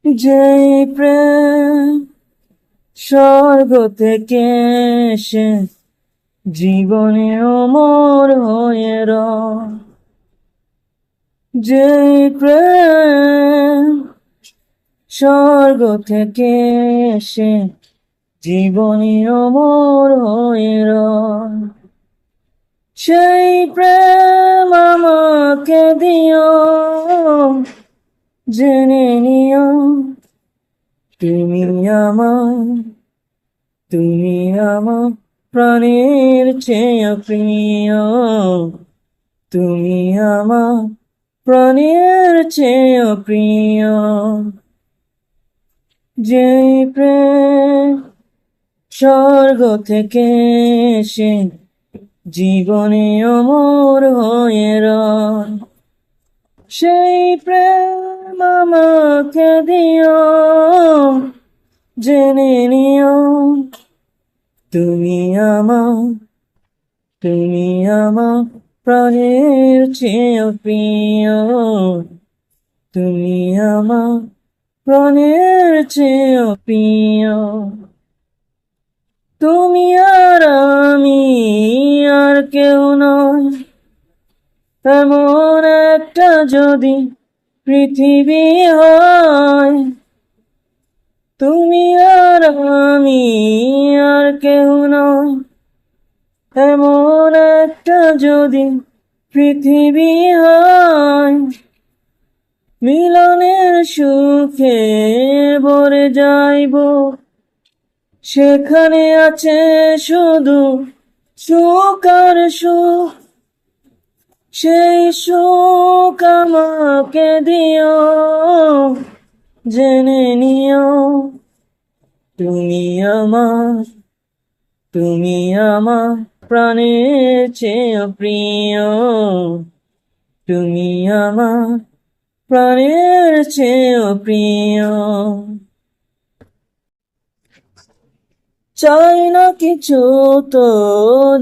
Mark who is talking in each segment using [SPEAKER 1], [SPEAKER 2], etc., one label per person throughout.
[SPEAKER 1] যেই প্রেম স্বর্গ থেকে এসে জীবনে অমর হয়ে রয়, যেই প্রেম স্বর্গ থেকে এসে জীবনে অমর হয়ে রয়, সেই প্রেম আমাকে দিও, জেনে নিও তুমি আমার, তুমি আমার প্রাণের চেয়ে প্রিয়, তুমি আমার প্রাণের চেয়ে প্রিয়। যেই প্রেম স্বর্গ থেকে এসে জীবনে অমর হয়ে রয়, সেই প্রেম আমাকে দিও, জেনে নিও তুমি আমার, তুমি আমার প্রাণের চেয়ে প্রিয়, তুমি আমার প্রাণের চেয়ে প্রিয়। তুমি আর আমি আর কেউ নয়, এমন একটা যদি পৃথিবী হয়, তুমি আর আমি আর কেউ নয়, এমন একটা যদি পৃথিবী হয়, মিলনের সুখে ভরে যাইব, সেখানে আছে শুধু সুখ আর সুখ, সেই সুখ আমাকে দিও, জেনে নিও তুমি আমার, তুমি আমার প্রাণের চেয়ে প্রিয়, তুমি আমার প্রাণের চেয়ে প্রিয়। চাই না কিছু তো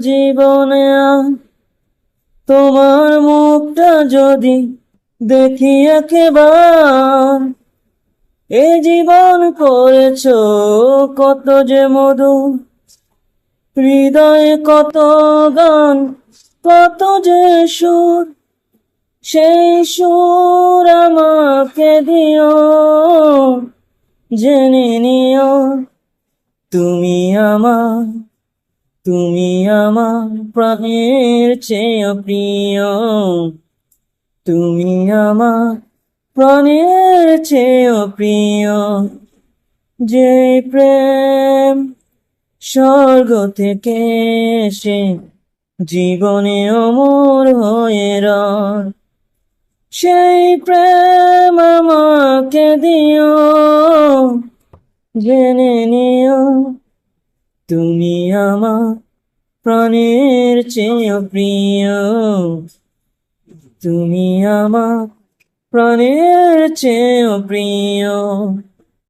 [SPEAKER 1] জীবনে আর, তোমার মুখটা যদি দেখি একবার, এ জীবন করেছো কত যে মধু, হৃদয়ে কত গান, কত যে সুর, সেই সুর আমাকে দিও, জেনে নিও তুমি আমার, তুমি আমার প্রাণের চেয়ে প্রিয়, তুমি আমার প্রাণের চেয়ে প্রিয়। যে প্রেম স্বর্গ থেকে এসে জীবনে অমর হয়ে রয়, সেই প্রেম আমাকে দিও, জেনে নিও তুমি আমার প্রাণের চেয়ে প্রিয়, তুমি আমার প্রাণের চেয়ে প্রিয়।